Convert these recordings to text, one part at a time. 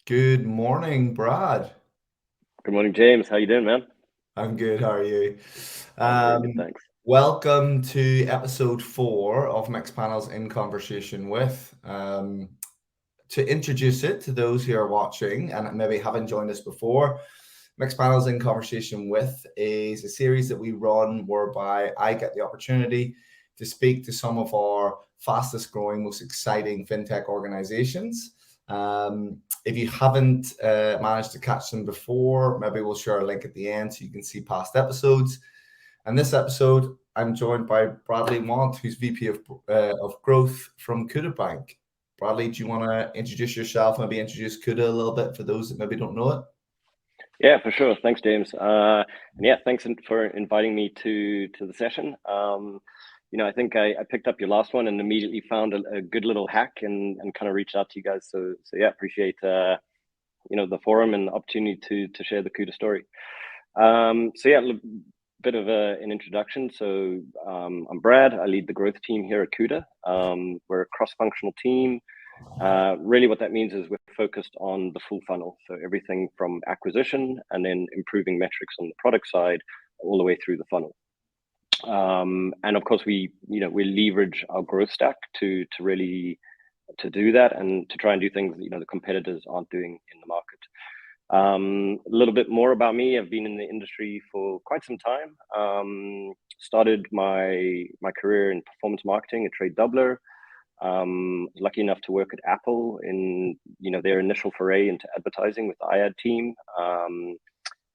Good morning, Brad. Good morning, James. How you doing, man? I'm good. How are you? I'm very good, Um, thanks. Welcome to episode 4 of Mixpanel's In Conversation With. To introduce it to those who are watching and maybe haven't joined us before, Mixpanel's In Conversation With is a series that we run whereby I get the opportunity to speak to some of our fastest growing, most exciting fintech organizations. If you haven't managed to catch them before, maybe we'll share a link at the end so you can see past episodes. And this episode, I'm joined by Bradley Mont, who's VP of Growth from Kuda Bank. Bradley, do you want to introduce yourself, maybe introduce Kuda a little bit for those that maybe don't know it? Yeah, for sure. Thanks, James. And yeah, thanks for inviting me to the session. I think I picked up your last one and immediately found a good little hack and kind of reached out to you guys. So yeah, appreciate the forum and the opportunity to share the Kuda story. So yeah, bit of an introduction. So I'm Brad. I lead the growth team here at Kuda. We're a cross-functional team. Really what that means is we're focused on the full funnel. So everything from acquisition and then improving metrics on the product side all the way through the funnel. And of course we leverage our growth stack to really to do that and to try and do things the competitors aren't doing in the market. A little bit more about me. I've been in the industry for quite some time. Started my career in performance marketing at Trade Doubler. Lucky enough to work at Apple in their initial foray into advertising with the iAd team,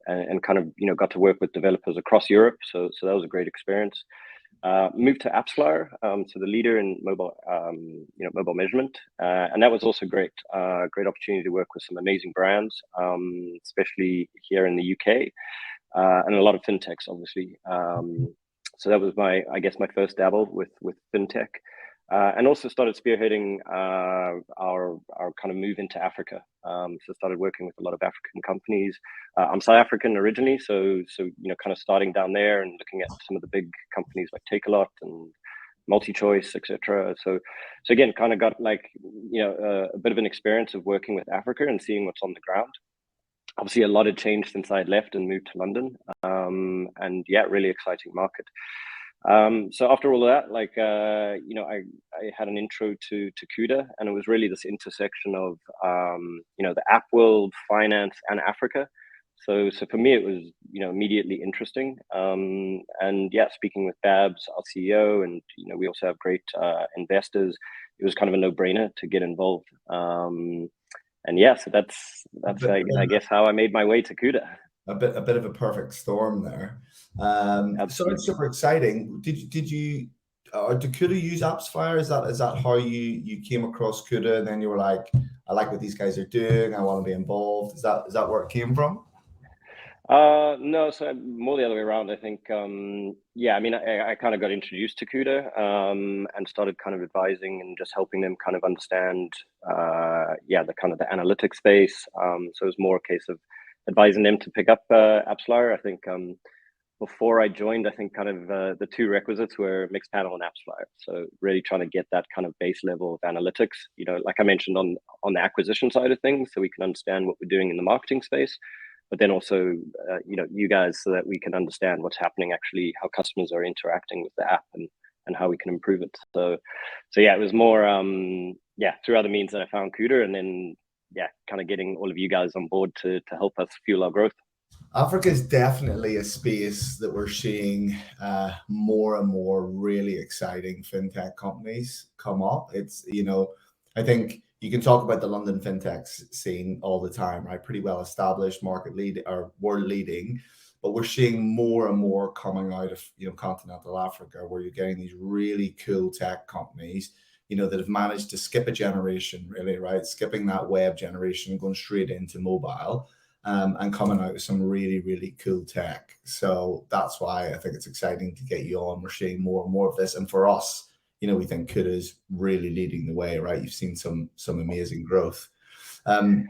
and kind of got to work with developers across Europe. So that was a great experience. Moved to AppsFlyer, so the leader in mobile mobile measurement, and that was also great. Great opportunity to work with some amazing brands, especially here in the UK, and a lot of fintechs, obviously. So that was my first dabble with fintech. And also started spearheading our kind of move into Africa. So started working with a lot of African companies. I'm South African originally, so kind of starting down there and looking at some of the big companies like Takealot and MultiChoice, etc. So again, kind of got like a bit of an experience of working with Africa and seeing what's on the ground. Obviously, a lot had changed since I had left and moved to London, and yeah, really exciting market. So after all of that, I had an intro to Kuda, and it was really this intersection of the app world, finance, and Africa. So for me, it was immediately interesting. And yeah, speaking with Babs, our CEO, and we also have great investors. It was kind of a no-brainer to get involved. And yeah, so that's A bit, I guess how I made my way to Kuda. a bit of a perfect storm there. So it's Absolutely. super exciting. Did Kuda use AppsFlyer? Is that how you came across Kuda and then you were like, I like what these guys are doing. I want to be involved. Is that where it came from? No, so more the other way around. I think, yeah, I mean, I kind of got introduced to Kuda, and started kind of advising and just helping them kind of understand, yeah, the kind of the analytics space. So it was more a case of advising them to pick up AppsFlyer. I think before I joined, I think kind of the two requisites were Mixpanel and AppsFlyer. So really trying to get that kind of base level of analytics, like I mentioned on the acquisition side of things, so we can understand what we're doing in the marketing space, but then also, you guys, so that we can understand what's happening actually, how customers are interacting with the app and how we can improve it. So yeah, it was more, yeah, through other means that I found Kuda, and then, yeah, kind of getting all of you guys on board to help us fuel our growth. Africa is definitely a space that we're seeing more and more really exciting fintech companies come up. I think you can talk about the London fintech scene all the time, right? Pretty well established, market lead or world leading, but we're seeing more and more coming out of continental Africa, where you're getting these really cool tech companies, that have managed to skip a generation, really, right? Skipping that web generation, going straight into mobile, and coming out with some really, really cool tech. So that's why I think it's exciting to get you on. We're seeing more and more of this. And for us, we think Kuda is really leading the way, right? You've seen some amazing growth. Um,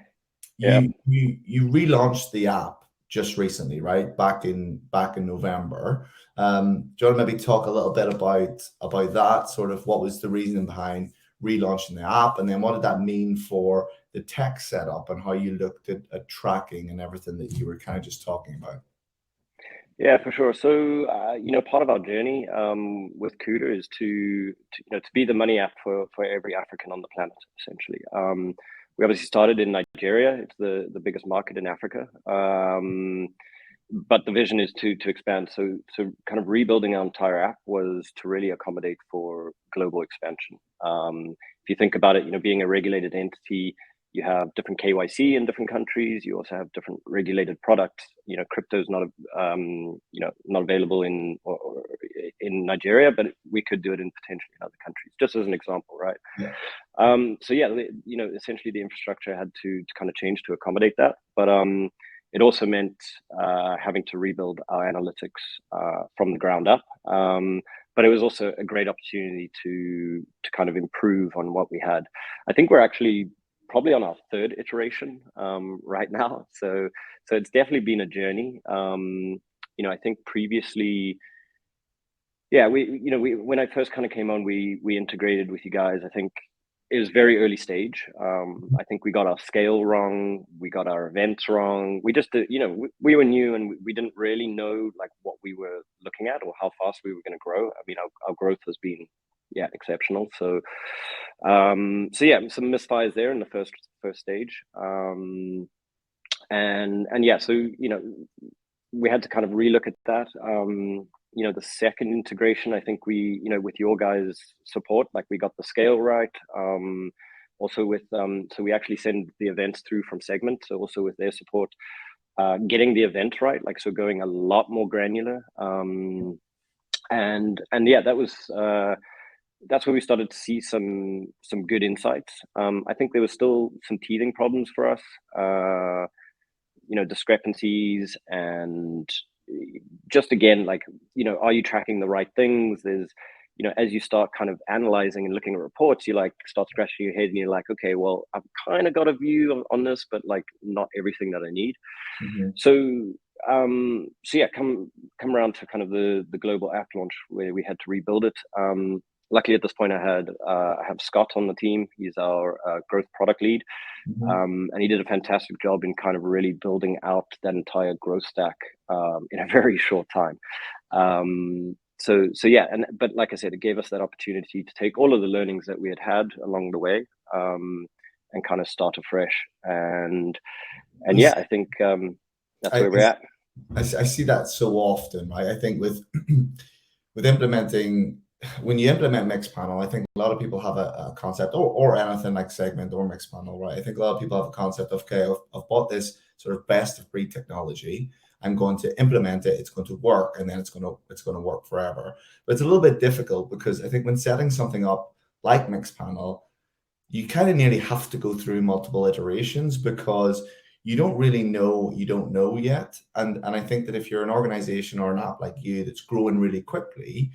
Yeah. you relaunched the app just recently, right? Back in November. Do you want to maybe talk a little bit about that? Sort of what was the reason behind relaunching the app, and then what did that mean for the tech setup and how you looked at tracking and everything that you were kind of just talking about. Yeah, for sure. So, part of our journey with Kuda is to be the money app for every African on the planet, essentially. We obviously started in Nigeria. It's the biggest market in Africa. But the vision is to expand. So kind of rebuilding our entire app was to really accommodate for global expansion. If you think about it, being a regulated entity, you have different KYC in different countries. You also have different regulated products. Crypto is not not available in Nigeria, but we could do it in potentially in other countries, just as an example, right? Yeah. Essentially the infrastructure had to kind of change to accommodate that, but it also meant having to rebuild our analytics from the ground up. But it was also a great opportunity to kind of improve on what we had. I think we're actually probably on our third iteration right now. So it's definitely been a journey. I think previously, when I first kind of came on, we integrated with you guys. I think it was very early stage. I think we got our scale wrong. We got our events wrong. We just, we were new and we didn't really know like what we were looking at or how fast we were going to grow. I mean, our growth has been, exceptional. So, some misfires there in the first stage. We had to kind of relook at that. The second integration, I think we, with your guys' support, like we got the scale right. Also with, so we actually send the events through from Segment. So also with their support, getting the event right, like, so going a lot more granular. That's where we started to see some good insights. I think there was still some teething problems for us, discrepancies and just again, like, are you tracking the right things? There's, as you start kind of analyzing and looking at reports, you like start scratching your head and you're like, okay, well, I've kind of got a view on this, but like not everything that I need. Mm-hmm. So come around to kind of the global app launch where we had to rebuild it. Luckily at this point I have Scott on the team. He's our growth product lead. Mm-hmm. And he did a fantastic job in kind of really building out that entire growth stack in a very short time. But like I said, it gave us that opportunity to take all of the learnings that we had along the way and kind of start afresh. I think that's where we're at. I see that so often, right? I think with implementing, when you implement Mixpanel, I think a lot of people have a concept, or anything like Segment or Mixpanel, right? I think a lot of people have a concept of, okay, I've bought this sort of best of breed technology. I'm going to implement it. It's going to work, and then it's going to work forever. But it's a little bit difficult because I think when setting something up like Mixpanel, you kind of nearly have to go through multiple iterations because you don't really know what you don't know yet. And I think that if you're an organization or an app like you that's growing really quickly,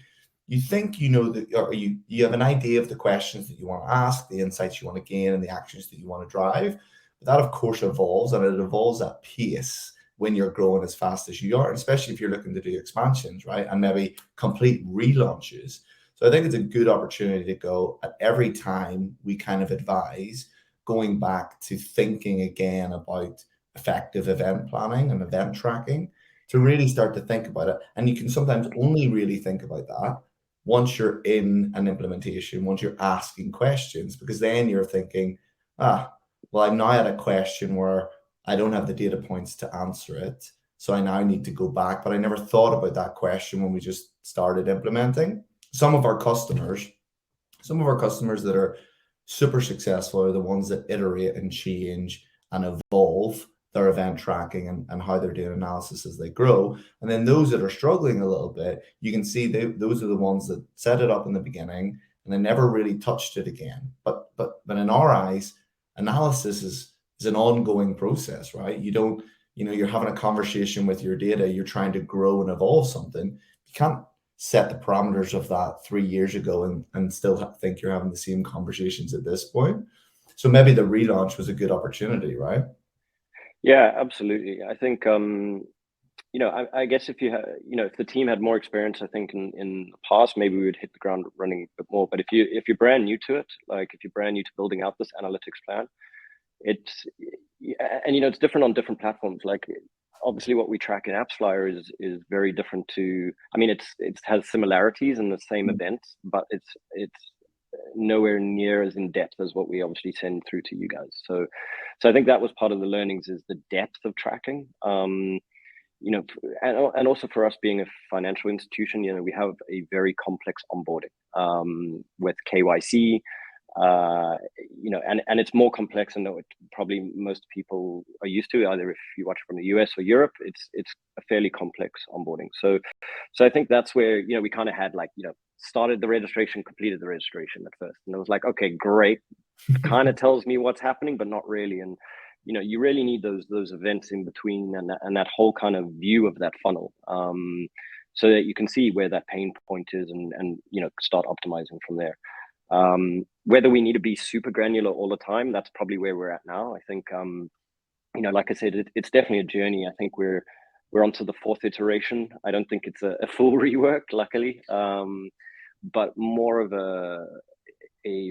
you think you know that, or you have an idea of the questions that you want to ask, the insights you want to gain, and the actions that you want to drive. But that, of course, evolves, and it evolves at pace when you're growing as fast as you are, especially if you're looking to do expansions, right? And maybe complete relaunches. So I think it's a good opportunity to go at every time we kind of advise going back to thinking again about effective event planning and event tracking to really start to think about it. And you can sometimes only really think about that once you're in an implementation, once you're asking questions, because then you're thinking, well, I'm now at a question where I don't have the data points to answer it. So I now need to go back, but I never thought about that question when we just started implementing. Some of our customers that are super successful are the ones that iterate and change and evolve their event tracking and how they're doing analysis as they grow. And then those that are struggling a little bit, you can see those are the ones that set it up in the beginning and they never really touched it again. But in our eyes, analysis is an ongoing process, right? You don't, you're having a conversation with your data, you're trying to grow and evolve something. You can't set the parameters of that 3 years ago and still think you're having the same conversations at this point. So maybe the relaunch was a good opportunity, right? Yeah, absolutely. I think, I guess if if the team had more experience, I think in the past, maybe we would hit the ground running a bit more. But if you're brand new to it, like if you're brand new to building out this analytics plan, it's and it's different on different platforms. Like obviously what we track in AppsFlyer is very different to, I mean, it has similarities in the same events, but it's nowhere near as in depth as what we obviously send through to you guys. So I think that was part of the learnings, is the depth of tracking. And also for us being a financial institution, we have a very complex onboarding with KYC, and it's more complex than what probably most people are used to. Either if you watch from the US or Europe, it's a fairly complex onboarding. So I think that's where we kind of had started the registration, completed the registration at first, and it was like, okay, great, kind of tells me what's happening, but not really. And you really need those events in between, and that whole kind of view of that funnel, so that you can see where that pain point is, and start optimizing from there. Whether we need to be super granular all the time, that's probably where we're at now. I think like I said, it's definitely a journey. I think we're onto the 4th iteration. I don't think it's a full rework, luckily, but more of a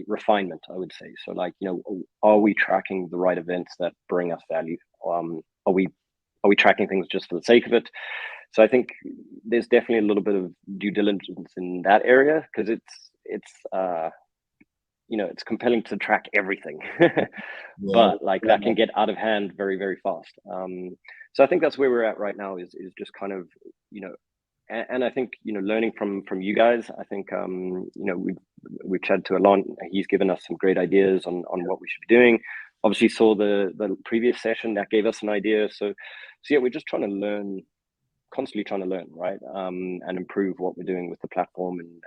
refinement, I would say. So are we tracking the right events that bring us value? Are we tracking things just for the sake of it? So I think there's definitely a little bit of due diligence in that area, because it's compelling to track everything, but that can get out of hand very, very fast. So I think that's where we're at right now, is just kind of, and I think, learning from you guys. I think, we've chatted to Alon. He's given us some great ideas on what we should be doing. Obviously saw the previous session that gave us an idea. So yeah, we're just constantly trying to learn, right? And improve what we're doing with the platform, and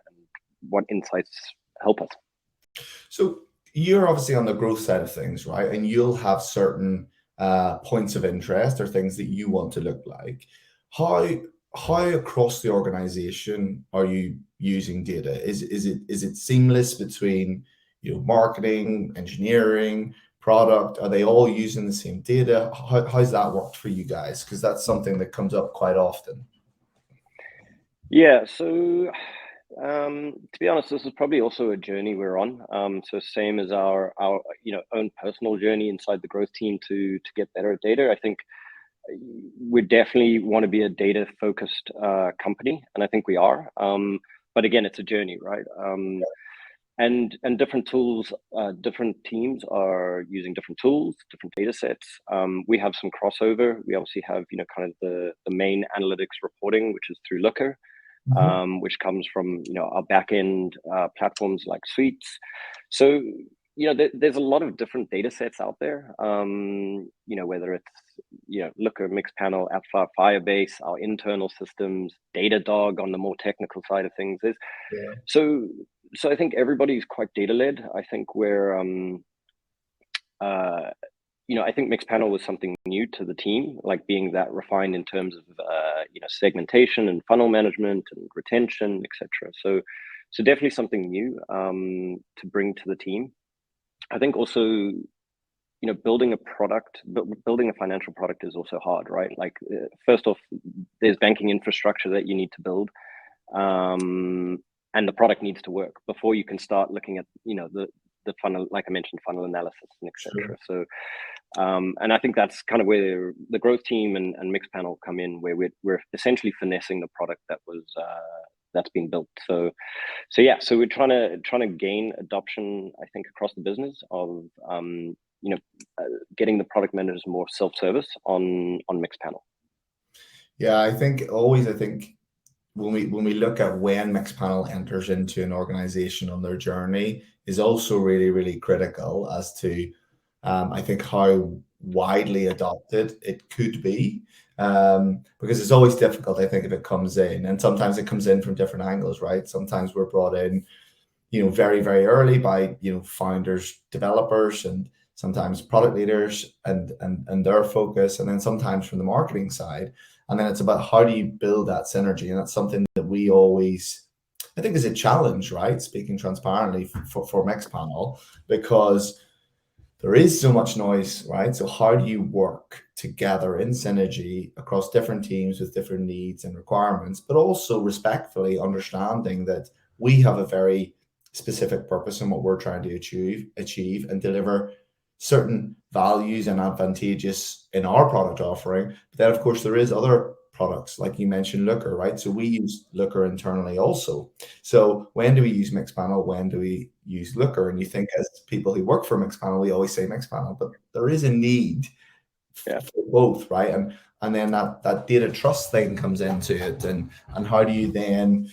what insights help us. So you're obviously on the growth side of things, right? And you'll have certain points of interest or things that you want to look like. How across the organization are you using data? Is it seamless between marketing, engineering, product? Are they all using the same data? How's that worked for you guys? Because that's something that comes up quite often. Yeah, so to be honest, this is probably also a journey we're on. So same as our own personal journey inside the growth team to get better at data. I think we definitely want to be a data focused company, and I think we are. But again, it's a journey, right? And different tools, different teams are using different tools, different data sets. We have some crossover. We obviously have kind of the main analytics reporting, which is through Looker. Which comes from our backend platforms like Suites. So there's a lot of different data sets out there. Whether it's Looker, Mixpanel, AppsFlyer, Firebase, our internal systems, Datadog on the more technical side of things. So I think everybody's quite data led. I think we're I think Mixpanel was something new to the team, like being that refined in terms of segmentation and funnel management and retention, etc. So definitely something new to bring to the team. I think also building a financial product is also hard, right? Like first off, there's banking infrastructure that you need to build, and the product needs to work before you can start looking at the funnel, like I mentioned, funnel analysis and etc. Sure. So, and I think that's kind of where the growth team and Mixpanel come in, where we're essentially finessing the product that's been built. So yeah, so we're trying to gain adoption, I think, across the business of getting the product managers more self-service on Mixpanel. Yeah, I think when we look at when Mixpanel enters into an organization on their journey is also really, really critical as to I think how widely adopted it could be, because it's always difficult, I think, if it comes in, and sometimes it comes in from different angles, right? Sometimes we're brought in very, very early by founders, developers, and sometimes product leaders and their focus, and then sometimes from the marketing side. And then it's about how do you build that synergy, and that's something that we always, I think, is a challenge, right? Speaking transparently for Mixpanel, because there is so much noise, right? So how do you work together in synergy across different teams with different needs and requirements, but also respectfully understanding that we have a very specific purpose in what we're trying to achieve and deliver certain values and advantageous in our product offering. But then, of course, there is other products, like you mentioned, Looker, right? So we use Looker internally also. So when do we use Mixpanel? When do we use Looker? And you think, as people who work for Mixpanel, we always say Mixpanel, but there is a need Yeah. for both, right? And then that data trust thing comes into it, and how do you then,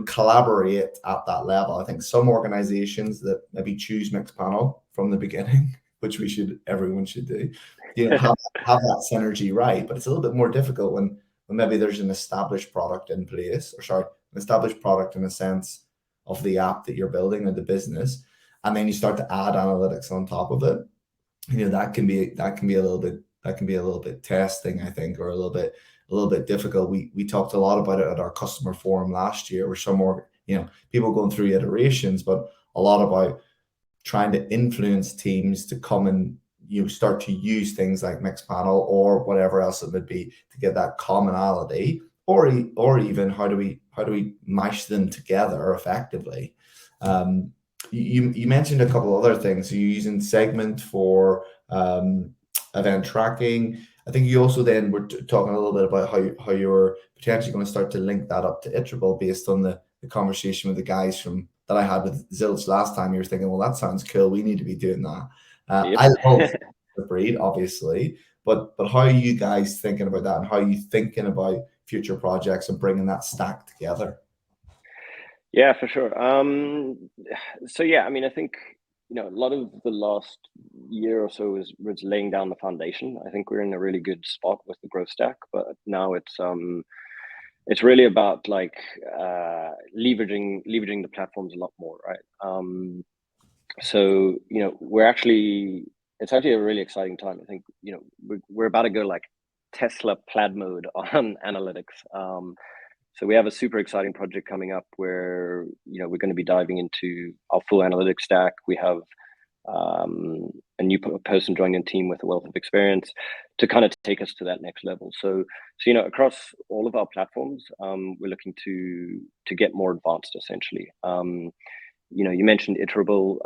collaborate at that level? I think some organizations that maybe choose Mixpanel from the beginning, which everyone should do, have that synergy, right? But it's a little bit more difficult when maybe there's an established product in place, or sorry, an established product in a sense of the app that you're building or the business, and then you start to add analytics on top of it. That can be a little bit testing, I think, or a little bit difficult. We talked a lot about it at our customer forum last year, where some more, people going through iterations, but a lot about trying to influence teams to come and start to use things like Mixpanel or whatever else it would be to get that commonality, or even how do we mash them together effectively. You mentioned a couple other things. So you're using Segment for event tracking. I think you also then were talking a little bit about how you're potentially going to start to link that up to Iterable based on the conversation with the guys that I had with Zilch last time. You were thinking, well, that sounds cool. We need to be doing that. Yep. I love the breed, obviously, but how are you guys thinking about that, and how are you thinking about future projects and bringing that stack together? Yeah, for sure. So yeah, I mean, I think a lot of the last year or so was laying down the foundation. I think we're in a really good spot with the growth stack, but now it's really about like leveraging the platforms a lot more, right? So it's actually a really exciting time. I think we're about to go like Tesla plaid mode on analytics. So we have a super exciting project coming up where we're going to be diving into our full analytics stack. We have a new person joining the team with a wealth of experience to kind of take us to that next level. So across all of our platforms, we're looking to get more advanced, essentially. You mentioned Iterable.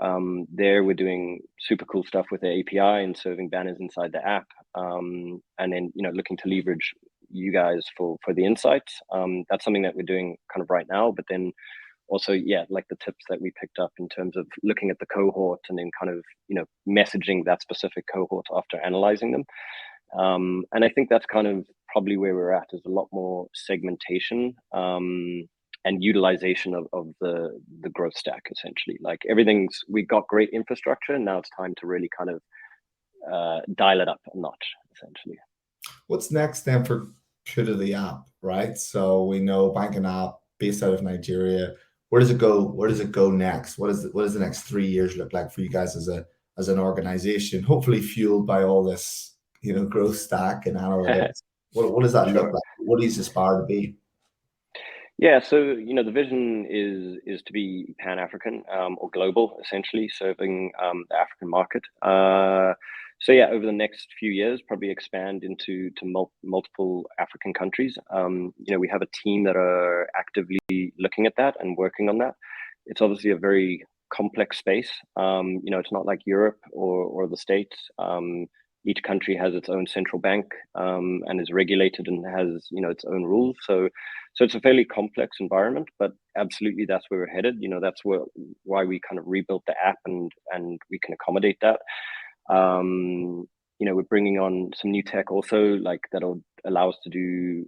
There we're doing super cool stuff with the API and serving banners inside the app, and then looking to leverage you guys for the insights. That's something that we're doing kind of right now, but then also, yeah, like the tips that we picked up in terms of looking at the cohort and then kind of messaging that specific cohort after analyzing them. And I think that's kind of probably where we're at, is a lot more segmentation and utilization of the growth stack, essentially. Like we got great infrastructure, now it's time to really kind of dial it up a notch, essentially. What's next then for Kuda the app, right? So we know banking app based out of Nigeria. Where does it go? Where does it go next? What does the next 3 years look like for you guys as an organization? Hopefully fueled by all this, growth stack and analytics. What does that look like? What do you aspire to be? Yeah, so the vision is to be Pan-African or global, essentially serving the African market. So yeah, over the next few years, probably expand into multiple African countries. We have a team that are actively looking at that and working on that. It's obviously a very complex space. It's not like Europe or the States. Each country has its own central bank and is regulated and has its own rules. So it's a fairly complex environment, but absolutely that's where we're headed. That's why we kind of rebuilt the app and we can accommodate that. We're bringing on some new tech also, like that'll allow us to do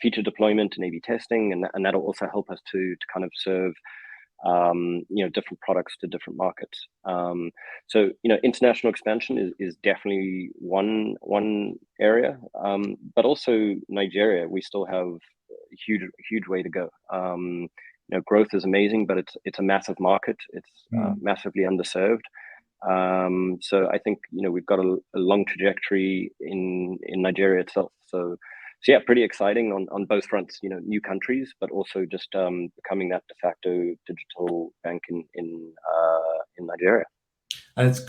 feature deployment and A/B testing, and that'll also help us to kind of serve different products to different markets. So international expansion is definitely one area, but also Nigeria, we still have a huge way to go. Growth is amazing, but it's a massive market. It's massively underserved. So I think we've got a long trajectory in Nigeria itself. So yeah, pretty exciting on both fronts. New countries, but also just becoming that de facto digital bank in Nigeria. And it's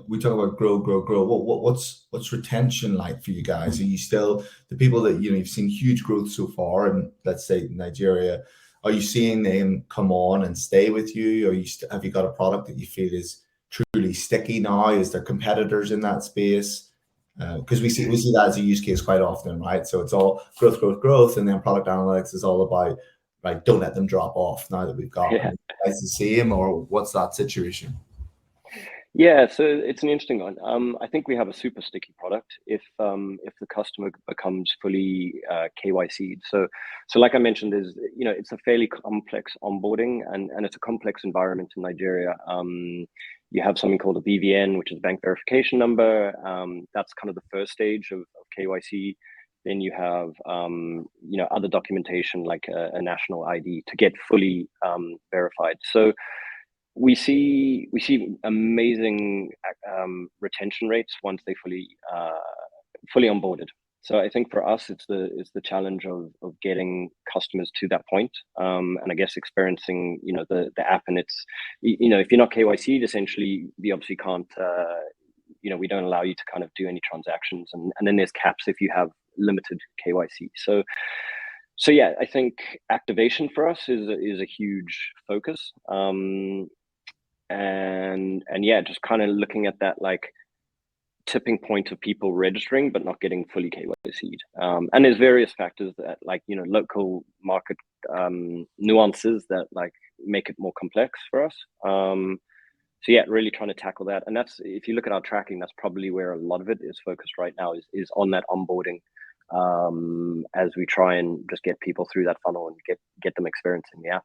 we talk about grow. What's retention like for you guys? Are you still the people that you've seen huge growth so far, and let's say Nigeria? Are you seeing them come on and stay with you? Or have you got a product that you feel is truly sticky now? Is there competitors in that space? Because we see that as a use case quite often, right? So it's all growth, growth, growth, and then product analytics is all about, like, don't let them drop off now that we've got them. Is the same, or what's that situation? Yeah, so it's an interesting one. I think we have a super sticky product if the customer becomes fully KYC'd. So like I mentioned, it's a fairly complex onboarding, and it's a complex environment in Nigeria. You have something called a BVN, which is bank verification number. That's kind of the first stage of KYC. Then you have other documentation like a national ID to get fully verified. So we see amazing retention rates once they fully onboarded. So I think for us, it's the challenge of getting customers to that point, and I guess experiencing the app, and it's if you're not KYC'd, essentially we obviously can't we don't allow you to kind of do any transactions, and then there's caps if you have limited KYC. So yeah, I think activation for us is a huge focus. And yeah, just kind of looking at that like tipping point of people registering but not getting fully KYC'd. And there's various factors that local market nuances that like make it more complex for us. So yeah, really trying to tackle that. And that's, if you look at our tracking, that's probably where a lot of it is focused right now, is on that onboarding, as we try and just get people through that funnel and get them experiencing the app.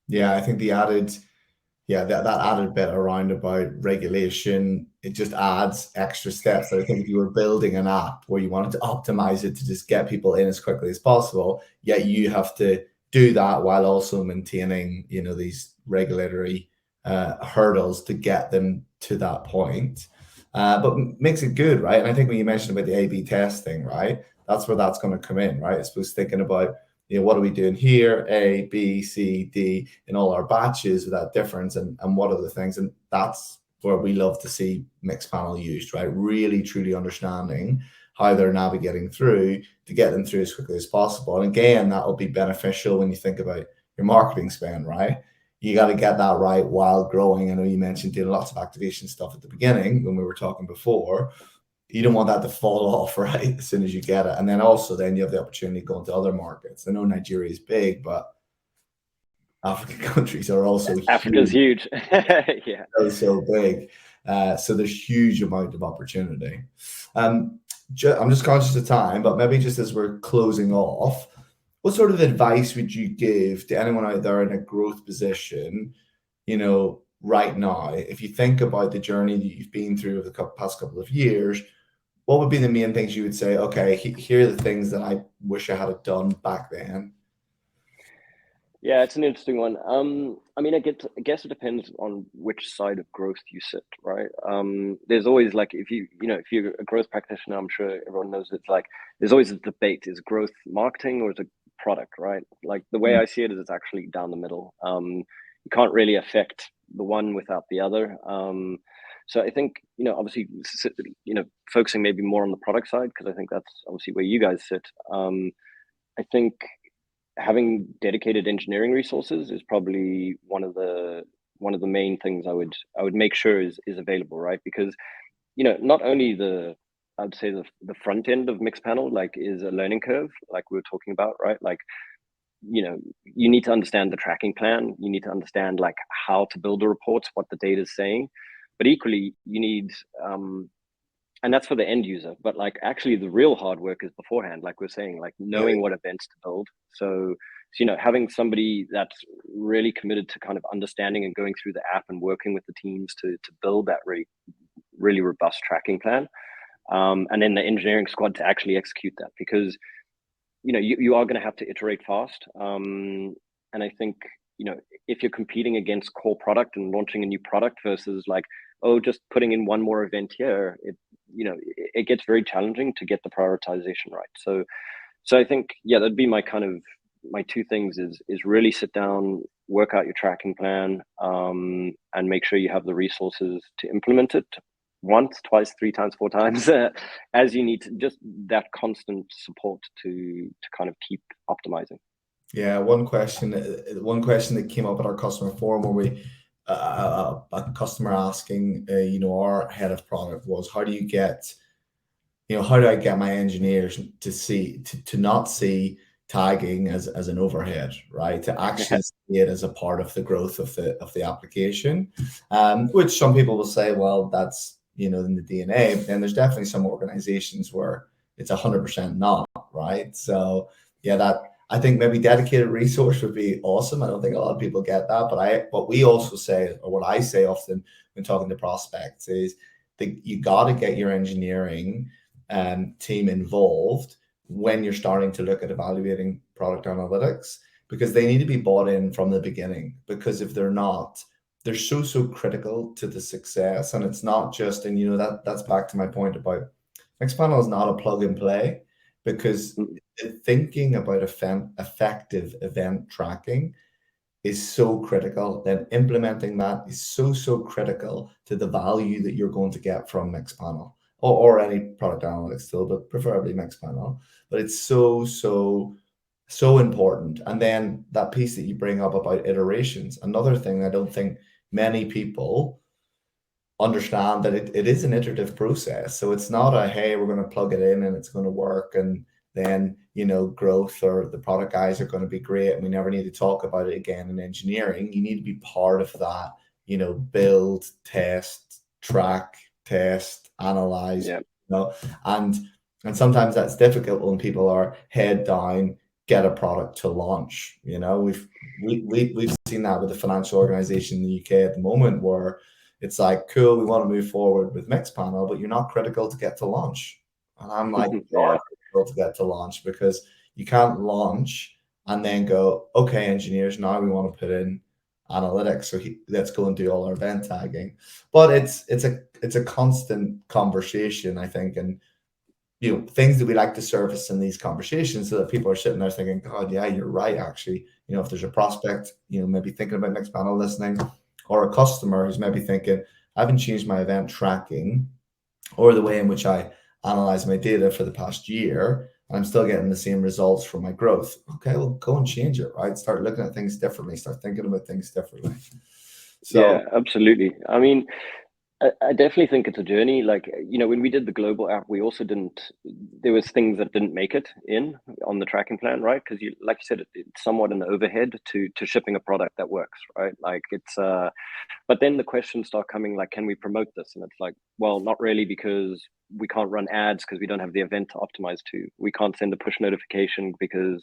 Yeah, I think that added bit around about regulation, it just adds extra steps. I think if you were building an app where you wanted to optimize it to just get people in as quickly as possible, yet you have to do that while also maintaining, these regulatory hurdles to get them to that point. But makes it good, right? And I think when you mentioned about the A/B testing, right, that's where that's going to come in, right? I suppose thinking about, what are we doing here? A, B, C, D in all our batches with that difference, and what are the things? And that's where we love to see Mixpanel used, right? Really, truly understanding how they're navigating through to get them through as quickly as possible. And again, that will be beneficial when you think about your marketing spend, right? You got to get that right while growing. I know you mentioned doing lots of activation stuff at the beginning when we were talking before. You don't want that to fall off, right, as soon as you get it. And then also then you have the opportunity to go into other markets. I know Nigeria is big, but African countries are also Africa's huge. Yeah. So big. So there's huge amount of opportunity. I'm just conscious of time, but maybe just as we're closing off, what sort of advice would you give to anyone out there in a growth position, right now? If you think about the journey that you've been through over the past couple of years, what would be the main things you would say, okay, here are the things that I wish I had done back then? Yeah, it's an interesting one. I mean, I guess it depends on which side of growth you sit, right? There's always like, if you're a growth practitioner, I'm sure everyone knows it's like, there's always a debate: is growth marketing or is it product, right? Like the way I see it is it's actually down the middle. You can't really affect the one without the other. So I think, obviously, focusing maybe more on the product side, because I think that's obviously where you guys sit. I think having dedicated engineering resources is probably one of the main things I would make sure is available, right? Because not only I'd say the front end of Mixpanel like is a learning curve, like we were talking about, right? Like you need to understand the tracking plan, you need to understand like how to build the reports, what the data is saying, but equally you need and that's for the end user, but like actually the real hard work is beforehand, like we're saying, like knowing what events to build. So having somebody that's really committed to kind of understanding and going through the app and working with the teams to build that really robust tracking plan, and then the engineering squad to actually execute that, because you are going to have to iterate fast, and I think if you're competing against core product and launching a new product versus like, oh, just putting in one more event here, it gets very challenging to get the prioritization right. So I think, yeah, that'd be my two things is really sit down, work out your tracking plan, and make sure you have the resources to implement it once, twice, three times, four times, as you need to, just that constant support to kind of keep optimizing. Yeah, one question that came up at our customer forum where we a customer asking, our head of product was, how do you get, how do I get my engineers to not see tagging as an overhead, right? To actually see it as a part of the growth of the application, which some people will say, well, that's in the DNA. But then there's definitely some organizations where it's 100% not, right? So yeah, that I think maybe dedicated resource would be awesome. I don't think a lot of people get that, but what we also say, or what I say often when talking to prospects, is that you got to get your engineering team involved when you're starting to look at evaluating product analytics, because they need to be bought in from the beginning. Because if they're not, they're so critical to the success. And it's not just, and that's back to my point about Mixpanel is not a plug and play, because thinking about effective event tracking is so critical. Then implementing that is so critical to the value that you're going to get from Mixpanel, or any product analytics tool, but preferably Mixpanel. But it's so important. And then that piece that you bring up about iterations, another thing I don't think many people understand, that it is an iterative process. So it's not a, hey, we're going to plug it in and it's going to work, and then growth or the product guys are going to be great and we never need to talk about it again in engineering. You need to be part of that, build, test, track, test, analyze. Yeah. And sometimes that's difficult when people are head down, get a product to launch. We've seen that with the financial organization in the UK at the moment, where it's like, cool, we want to move forward with Mixpanel, but you're not critical to get to launch. And I'm like, you are critical to get to launch, because you can't launch and then go, okay, engineers, now we want to put in analytics, so let's go and do all our event tagging. But it's a constant conversation, I think, and things that we like to surface in these conversations, so that people are sitting there thinking, God, yeah, you're right. Actually, if there's a prospect, maybe thinking about Mixpanel listening, or a customer who's maybe thinking, I haven't changed my event tracking or the way in which I analyze my data for the past year, and I'm still getting the same results from my growth. Okay, well, go and change it, right? Start looking at things differently. Start thinking about things differently. So, yeah, absolutely. I mean, I definitely think it's a journey. Like, when we did the global app, we also there was things that didn't make it in on the tracking plan, right? Because like you said, it's somewhat an overhead to shipping a product that works, right? Like it's, but then the questions start coming, like, can we promote this? And it's like, well, not really, because we can't run ads because we don't have the event to optimize to. We can't send a push notification because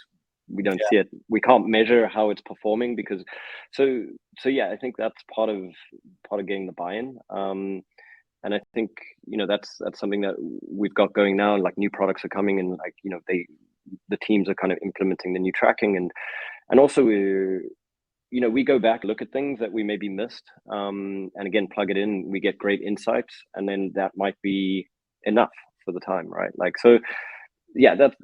we don't see it. We can't measure how it's performing because, so yeah, I think that's part of getting the buy-in. And I think that's something that we've got going now. Like, new products are coming, and like the teams are kind of implementing the new tracking, and also we go back, look at things that we maybe missed, and again plug it in. We get great insights, and then that might be enough for the time, right? Like, so yeah, that's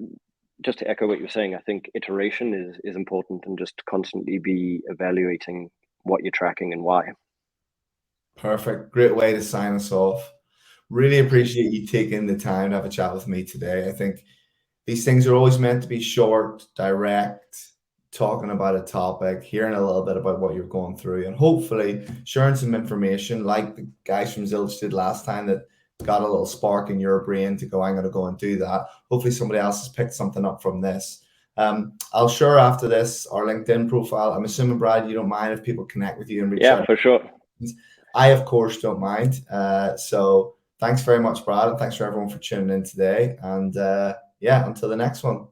just to echo what you're saying. I think iteration is important, and just constantly be evaluating what you're tracking and why. Perfect. Great way to sign us off. Really appreciate you taking the time to have a chat with me today. I think these things are always meant to be short, direct, talking about a topic, hearing a little bit about what you're going through, and hopefully sharing some information like the guys from Zilch did last time, that got a little spark in your brain to go, I'm going to go and do that. Hopefully somebody else has picked something up from this. I'll share after this our LinkedIn profile. I'm assuming, Brad, you don't mind if people connect with you and reach out? Yeah, for sure. I, of course, don't mind. So thanks very much, Brad, and thanks for everyone for tuning in today. And yeah, until the next one.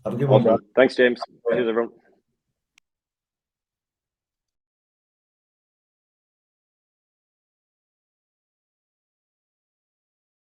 Have a good one, Brad. Thanks, James. Cheers, everyone.